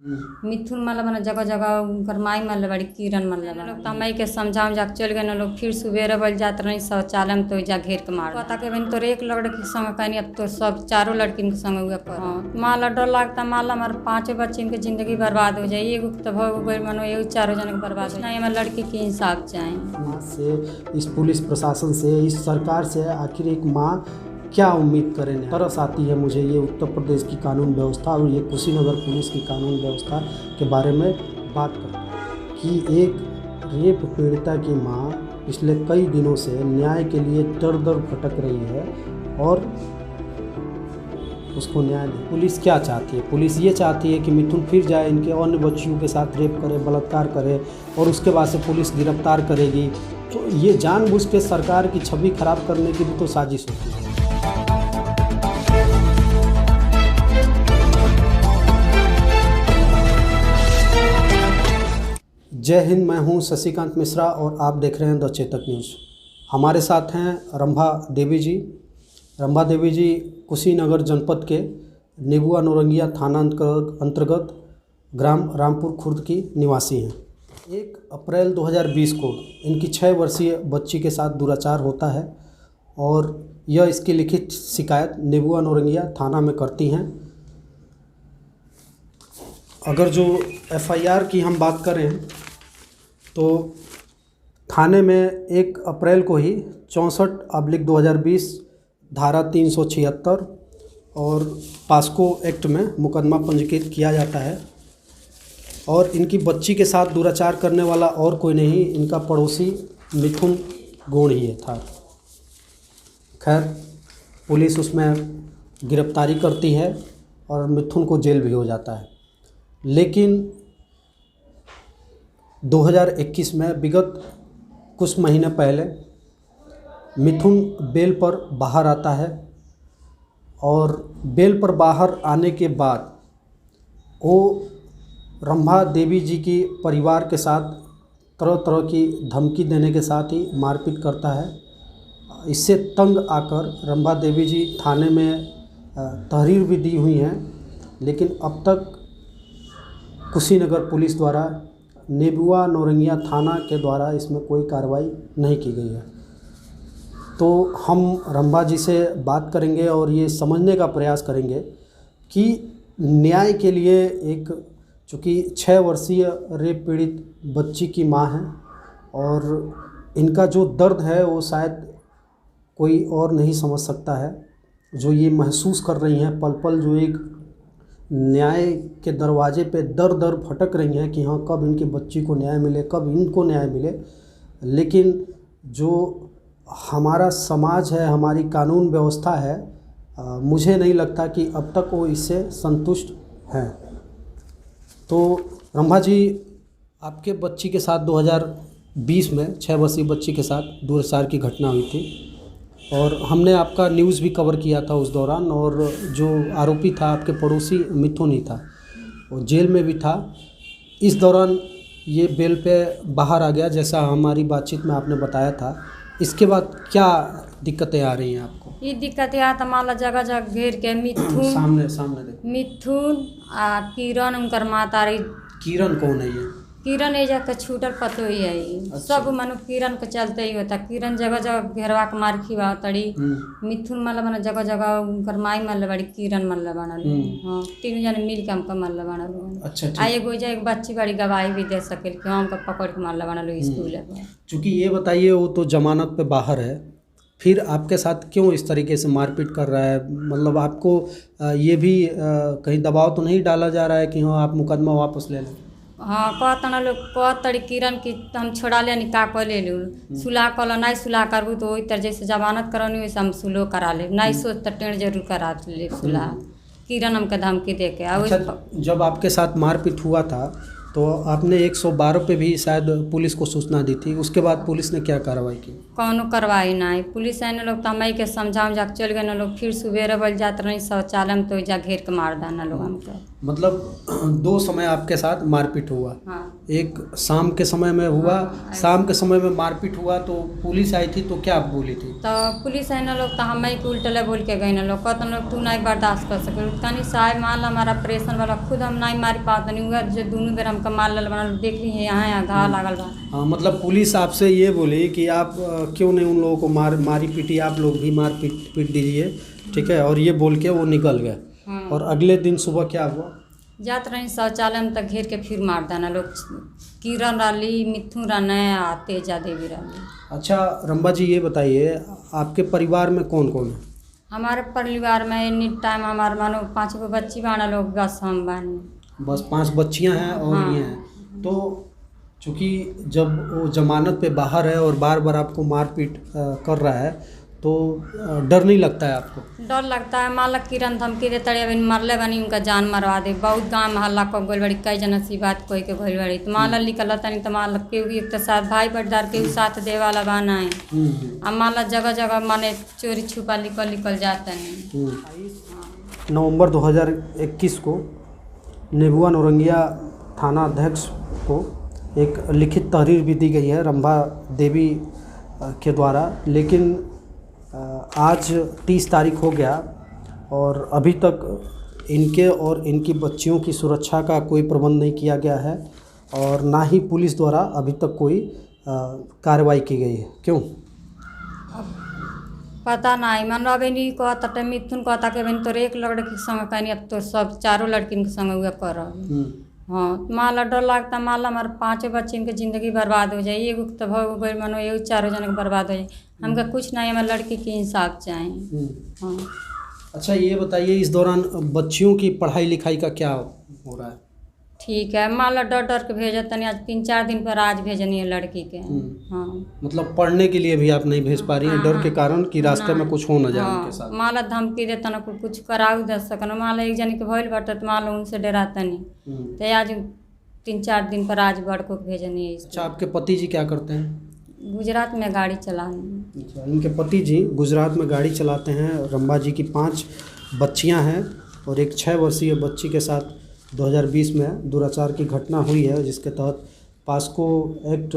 मिथुन मतलब बना जगह जगह उनकर माई मतलब बड़ी किरण मतलब लोग तमई के समझा उमझा के चल गए ना लोग। फिर सुबेरे बल जात रही शौचालय में तो जा घेर के मार पता के बन तो एक लड़के के संग कहनी अब तो सब चारों लड़किन के संग हुए कर माला डर लगता माला हमारे 5 बच्चे की जिंदगी बर्बाद हो जाए। एगो तो भग मनो एगो 4 जन के बर्बाद हो नहीं। हमारे लड़की के इंसाफ चाहिए से, इस पुलिस प्रशासन से, इस सरकार से आखिर एक माँ क्या उम्मीद करें। तरस आती है मुझे ये उत्तर प्रदेश की कानून व्यवस्था और ये कुशीनगर पुलिस की कानून व्यवस्था के बारे में बात करते हैं कि एक रेप पीड़िता की माँ पिछले कई दिनों से न्याय के लिए दर दर भटक रही है और उसको न्याय नहीं। पुलिस क्या चाहती है? पुलिस ये चाहती है कि मिथुन फिर जाए इनके अन्य बच्चियों के साथ रेप करे, बलात्कार करे और उसके बाद से पुलिस गिरफ्तार करेगी। तो ये जानबूझ के सरकार की छवि खराब करने की भी तो साजिश होती है। जय हिंद, मैं हूं शशिकांत मिश्रा और आप देख रहे हैं द चेतक न्यूज़। हमारे साथ हैं रंभा देवी जी। रंभा देवी जी कुशीनगर जनपद के नेबुआ नौरंगिया थाना अंतर्गत ग्राम रामपुर खुर्द की निवासी हैं। 1 अप्रैल 2020 को इनकी 6 वर्षीय बच्ची के साथ दुराचार होता है और यह इसकी लिखित शिकायत नेबुआ नौरंगिया थाना में करती हैं। अगर जो एफआईआर की हम बात करें तो थाने में 1 अप्रैल को ही 64/2020 धारा 376 और पास्को एक्ट में मुकदमा पंजीकृत किया जाता है और इनकी बच्ची के साथ दुराचार करने वाला और कोई नहीं, इनका पड़ोसी मिथुन गोण ही था। खैर, पुलिस उसमें गिरफ्तारी करती है और मिथुन को जेल भी हो जाता है। लेकिन 2021 में विगत कुछ महीने पहले मिथुन बेल पर बाहर आता है और बेल पर बाहर आने के बाद वो रंभा देवी जी की परिवार के साथ तरह तरह की धमकी देने के साथ ही मारपीट करता है। इससे तंग आकर रंभा देवी जी थाने में तहरीर भी दी हुई हैं, लेकिन अब तक कुशीनगर पुलिस द्वारा नेबुआ नौरंगिया थाना के द्वारा इसमें कोई कार्रवाई नहीं की गई है। तो हम रंभा जी से बात करेंगे और ये समझने का प्रयास करेंगे कि न्याय के लिए एक, चूँकि 6 वर्षीय रेप पीड़ित बच्ची की माँ है और इनका जो दर्द है वो शायद कोई और नहीं समझ सकता है। जो ये महसूस कर रही हैं पल पल, जो एक न्याय के दरवाजे पे दर दर भटक रही हैं कि हाँ कब इनकी बच्ची को न्याय मिले, कब इनको न्याय मिले। लेकिन जो हमारा समाज है, हमारी कानून व्यवस्था है, मुझे नहीं लगता कि अब तक वो इससे संतुष्ट हैं। तो रंभा जी, आपके बच्ची के साथ 2020 में 6 वर्षीय बच्ची के साथ दुराचार की घटना हुई थी और हमने आपका न्यूज़ भी कवर किया था उस दौरान। और जो आरोपी था आपके पड़ोसी मिथुन ही था, वो जेल में भी था। इस दौरान ये बेल पे बाहर आ गया, जैसा हमारी बातचीत में आपने बताया था। इसके बाद क्या दिक्कतें आ रही हैं आपको? ये दिक्कतें आता माला जगह जगह घेर के मिथुन सामने देखो। मिथुन आ किरण उनकर माता रही। किरण कौन है ये? किरण एजा के छूटल पतो ही है। अच्छा। सब मनु किरण के चलते ही होता। किरण जगह जगह घेरवा के मार खिवा तड़ी। मिथुन मतलब बना जगह जगह उनकर माई मतलब बड़ी किरण मतलब बनल। हाँ, 3 जने मिल के हमका मतलब बनल। अच्छा, आ एगो एक बच्ची बड़ी गवाही भी दे सके कि हमका पकड़ के मतलब बनल स्कूल है। चूँकि ये बताइए, वो तो जमानत पे बाहर है, फिर आपके साथ क्यों इस तरीके से मारपीट कर रहा है? मतलब आपको ये भी कहीं दबाव तो नहीं डाला जा रहा है कि हाँ आप मुकदमा वापस ले लें? हाँ, कहता लोग कहतड़ी किरण की हम छोड़ा ले निकाह कर ले लूँ, सुलह कर नहीं सुलह करबू तो वही तरह जैसे जमानत करनी वैसे हम सुलह करा ले, नहीं सोच तो टेढ़ जरूर करा ले सुलह। किरण हमके धमकी दे के। अच्छा, जब आपके साथ मारपीट हुआ था तो आपने 112 पे भी शायद पुलिस को सूचना दी थी, उसके बाद पुलिस ने क्या कार्रवाई की? कौनो कार्रवाई नहीं। पुलिस आने लोग तमई के समझा उमझा के चल गए ना लोग। फिर सुबेरे बल जात रही शौचालय में तो जा घेर के मार दाना लोग हमको। मतलब दो समय आपके साथ मारपीट हुआ। हाँ एक शाम के समय में हुआ। शाम के समय में मारपीट हुआ तो पुलिस आई थी तो क्या बोली थी? तो पुलिस है ना लोग तो हम ही के उल्टले बोल के गए ना लोग कहते लोग तू नहीं बर्दाश्त कर सके तनी साहब मान ला हमारा ऑपरेशन वाला खुद हम नहीं मार पाते नहीं हुआ जो दोनों बेर हमका मार लल बना देख ली है यहाँ घाव लागल बा। हाँ, मतलब पुलिस आपसे ये बोली कि आप क्यों नहीं उन लोगों को मारी पीटी, आप लोग भी मार पीट दीजिए, ठीक है, और ये बोल के वो निकल गए। और अगले दिन सुबह क्या हुआ? जात रही शौचालय में तक घेर के फिर मार देना लोग। किरण रही, मिथुन रहने आ तेजा देवी रही। अच्छा रंबा जी ये बताइए आपके परिवार में कौन कौन है? हमारे परिवार में एनी टाइम हमारे मानो 5 गो बच्ची बाना लोग बस हम बानी। बस 5 बच्चियां हैं और हाँ। ये हैं। तो चूँकि जब वो जमानत पे बाहर है और बार बार आपको मारपीट कर रहा है तो डर नहीं लगता है आपको? डर लगता है। मान ला किरण धमकी देते अभी मरले बनी उनका जान मरवा दे। बहुत गाँव में हल्ला को गोल बड़ी कई जन सी बात कोई के गोल बड़ी तो मान ला निकल नहीं तो मान ला केहू एक तो साथ भाई बटदार केहू साथ दे वाला बाना है। अब मान ला जगह जगह माने चोरी छुपा निकल जाते हैं। 22 नवंबर 2021 को नेबुआ नौरंगिया थाना अध्यक्ष को एक लिखित तहरीर भी दी गई है रंभा देवी के द्वारा, लेकिन आज 30 तारीख हो गया और अभी तक इनके और इनकी बच्चियों की सुरक्षा का कोई प्रबंध नहीं किया गया है और ना ही पुलिस द्वारा अभी तक कोई कार्रवाई की गई है। क्यों? पता नहीं मन अभी नहीं कहता मिथुन कहता कि बहन तोर एक लड़के के संग कहनी अब तो सब चारों लड़किन के संग हुआ कर। हाँ मान ला डर लगता मान ला हमारे 5 बच्चे इनके ज़िंदगी बर्बाद हो जाए। एगो तो भग गई मानो एगो 4 जन के बर्बाद हो जाए। हमका कुछ नहीं हमारे लड़की के इंसाफ चाहिए। हाँ। अच्छा ये बताइए इस दौरान बच्चियों की पढ़ाई लिखाई का क्या हो रहा है? ठीक है मान लो डर के भेजा तनी आज 3-4 दिन पर आज भेजनी है लड़की के। हाँ मतलब पढ़ने के लिए भी आप नहीं भेज पा रही हैं डर के कारण कि रास्ते में कुछ हो न जाए उनके साथ? मान लो धमकी देता ना कुछ कराऊ दे सकन। मान लो एक जन के भइल बटे तो मान लो उनसे डराता नहीं तो आज 3-4 दिन पर आज बड़को के भेजनी है। अच्छा आपके पति जी क्या करते हैं? गुजरात में गाड़ी चलानी। अच्छा इनके पति जी गुजरात में गाड़ी चलाते हैं। रंबा जी की 5 बच्चियां हैं और एक 6 वर्षीय बच्ची के साथ 2020 में दुराचार की घटना हुई है जिसके तहत पास्को एक्ट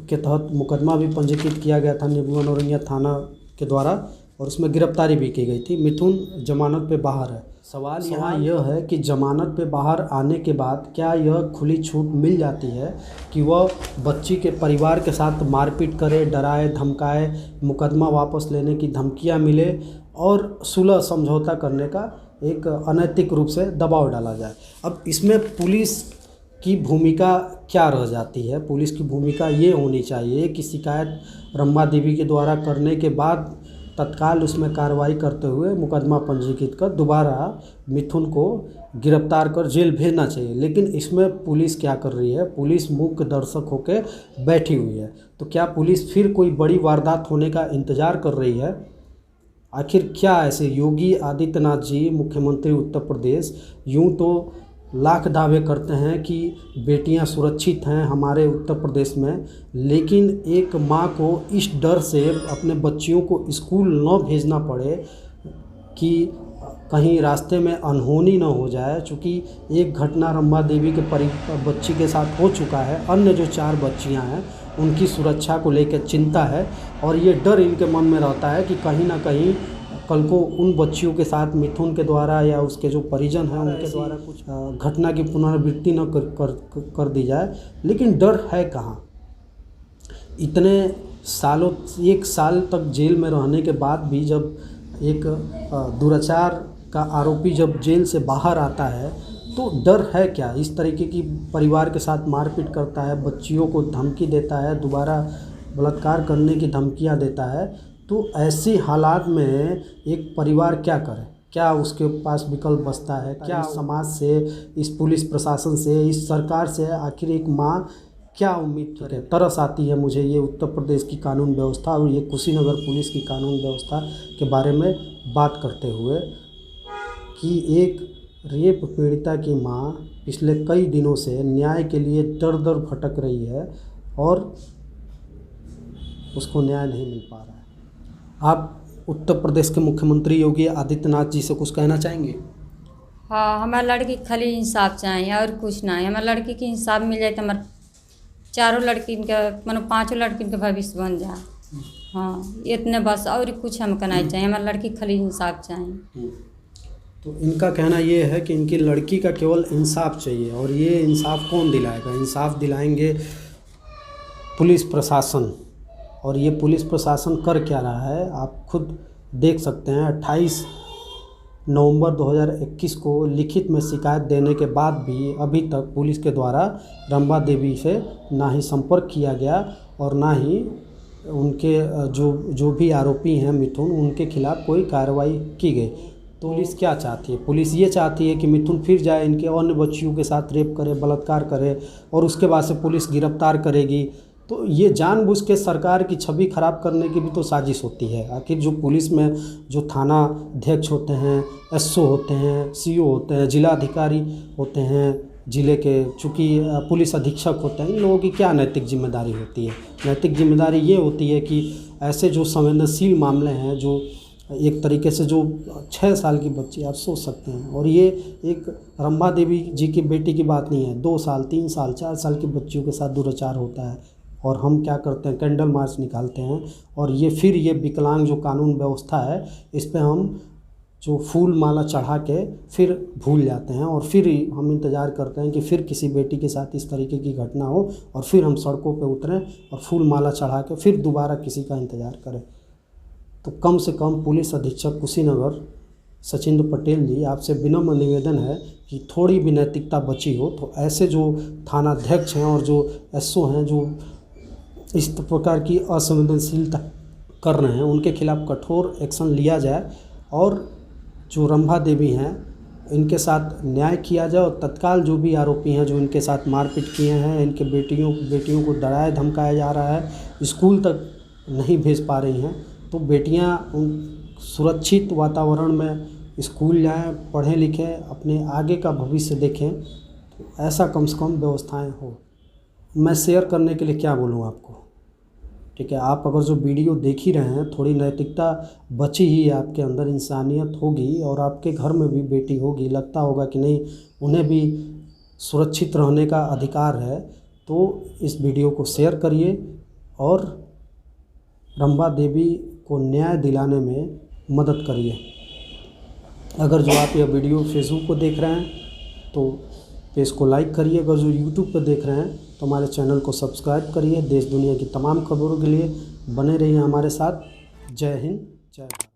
के तहत मुकदमा भी पंजीकृत किया गया था नेबुआ नौरंगिया थाना के द्वारा और उसमें गिरफ्तारी भी की गई थी। मिथुन जमानत पे बाहर है। सवाल यहाँ यह है कि जमानत पे बाहर आने के बाद क्या यह खुली छूट मिल जाती है कि वह बच्ची के परिवार के साथ मारपीट करे, डराए, धमकाए, मुकदमा वापस लेने की धमकियाँ मिले और सुलह समझौता करने का एक अनैतिक रूप से दबाव डाला जाए। अब इसमें पुलिस की भूमिका क्या रह जाती है? पुलिस की भूमिका ये होनी चाहिए कि शिकायत रंबा देवी के द्वारा करने के बाद तत्काल उसमें कार्रवाई करते हुए मुकदमा पंजीकृत कर दोबारा मिथुन को गिरफ्तार कर जेल भेजना चाहिए। लेकिन इसमें पुलिस क्या कर रही है? पुलिस मूक दर्शक होकर बैठी हुई है। तो क्या पुलिस फिर कोई बड़ी वारदात होने का इंतज़ार कर रही है? आखिर क्या ऐसे योगी आदित्यनाथ जी मुख्यमंत्री उत्तर प्रदेश यूं तो लाख दावे करते हैं कि बेटियां सुरक्षित हैं हमारे उत्तर प्रदेश में, लेकिन एक माँ को इस डर से अपने बच्चियों को स्कूल न भेजना पड़े कि कहीं रास्ते में अनहोनी न हो जाए। चूँकि एक घटना रंबा देवी के बच्ची के साथ हो चुका है, अन्य जो 4 बच्चियां हैं उनकी सुरक्षा को लेकर चिंता है और ये डर इनके मन में रहता है कि कहीं ना कहीं कल को उन बच्चियों के साथ मिथुन के द्वारा या उसके जो परिजन हैं उनके द्वारा कुछ घटना की पुनरावृत्ति न कर दी जाए। लेकिन डर है कहाँ? इतने सालों 1 साल तक जेल में रहने के बाद भी जब एक दुराचार का आरोपी जब जेल से बाहर आता है तो डर है क्या? इस तरीके की परिवार के साथ मारपीट करता है, बच्चियों को धमकी देता है, दोबारा बलात्कार करने की धमकियां देता है, तो ऐसे हालात में एक परिवार क्या करे? क्या उसके पास विकल्प बचता है? क्या समाज से, इस पुलिस प्रशासन से, इस सरकार से आखिर एक माँ क्या उम्मीद करे? तरस आती है मुझे ये उत्तर प्रदेश की कानून व्यवस्था और ये कुशीनगर पुलिस की कानून व्यवस्था के बारे में बात करते हुए कि एक रेप पीड़िता की माँ पिछले कई दिनों से न्याय के लिए दर दर भटक रही है और उसको न्याय नहीं मिल पा रहा है। आप उत्तर प्रदेश के मुख्यमंत्री योगी आदित्यनाथ जी से कुछ कहना चाहेंगे? हाँ, हमारे लड़की के खाली इंसाफ चाहिए और कुछ नहीं। हमारे लड़की के इंसाफ मिल जाए तो हमारे चारों लड़की के मतलब 5 लड़की के भविष्य बन जाए। हाँ, इतने बस, और कुछ हमको नहीं चाहिए। हमारे लड़की खाली इंसाफ चाहिए। तो इनका कहना ये है कि इनकी लड़की का केवल इंसाफ चाहिए, और ये इंसाफ कौन दिलाएगा? इंसाफ दिलाएंगे पुलिस प्रशासन। और ये पुलिस प्रशासन कर क्या रहा है आप खुद देख सकते हैं। 28 नवंबर 2021 को लिखित में शिकायत देने के बाद भी अभी तक पुलिस के द्वारा रंभा देवी से ना ही संपर्क किया गया और ना ही उनके जो भी आरोपी हैं मिथुन, उनके खिलाफ़ कोई कार्रवाई की गई। तो पुलिस क्या चाहती है? पुलिस ये चाहती है कि मिथुन फिर जाए, इनके अन्य बच्चियों के साथ रेप करे, बलात्कार करे, और उसके बाद से पुलिस गिरफ्तार करेगी। तो ये जानबूझ के सरकार की छवि खराब करने की भी तो साजिश होती है। आखिर जो पुलिस में जो थाना अध्यक्ष होते हैं, एसओ होते हैं, सीओ होते हैं, जिलाधिकारी होते हैं ज़िले के, चूँकि पुलिस अधीक्षक होते हैं, इन लोगों की क्या नैतिक जिम्मेदारी होती है? नैतिक जिम्मेदारी ये होती है कि ऐसे जो संवेदनशील मामले हैं, जो एक तरीके से जो 6 साल की बच्ची, आप सोच सकते हैं, और ये एक रंभा देवी जी की बेटी की बात नहीं है, 2 साल 3 साल 4 साल की बच्चियों के साथ दुराचार होता है, और हम क्या करते हैं, कैंडल मार्च निकालते हैं, और ये विकलांग जो कानून व्यवस्था है, इस पे हम जो फूल माला चढ़ा के फिर भूल जाते हैं, और फिर हम इंतज़ार करते हैं कि फिर किसी बेटी के साथ इस तरीके की घटना हो, और फिर हम सड़कों पे उतरें और फूल माला चढ़ा के फिर दोबारा किसी का इंतज़ार करें। तो कम से कम पुलिस अधीक्षक कुशीनगर सचिंद्र पटेल जी, आपसे विनम्र निवेदन है कि थोड़ी भी नैतिकता बची हो तो ऐसे जो थानाध्यक्ष हैं और जो एसओ हैं, जो इस प्रकार की असंवेदनशीलता कर रहे हैं, उनके खिलाफ़ कठोर एक्शन लिया जाए, और जो रंभा देवी हैं इनके साथ न्याय किया जाए, और तत्काल जो भी आरोपी हैं जो इनके साथ मारपीट किए हैं, इनके बेटियों को डराया धमकाया जा रहा है, स्कूल तक नहीं भेज पा रही हैं, तो बेटियां उन सुरक्षित वातावरण में स्कूल जाएं, पढ़ें लिखें, अपने आगे का भविष्य देखें। तो ऐसा कम से कम व्यवस्थाएं हो। मैं शेयर करने के लिए क्या बोलूँ आपको? ठीक है, आप अगर जो वीडियो देख ही रहे हैं, थोड़ी नैतिकता बची ही है आपके अंदर, इंसानियत होगी, और आपके घर में भी बेटी होगी, लगता होगा कि नहीं उन्हें भी सुरक्षित रहने का अधिकार है, तो इस वीडियो को शेयर करिए और रंभा देवी को न्याय दिलाने में मदद करिए। अगर जो आप यह वीडियो फेसबुक पर देख रहे हैं तो पेज को लाइक करिए, अगर जो यूट्यूब पर देख रहे हैं तो हमारे चैनल को सब्सक्राइब करिए। देश दुनिया की तमाम खबरों के लिए बने रहिए हमारे साथ। जय हिंद, जय भारत।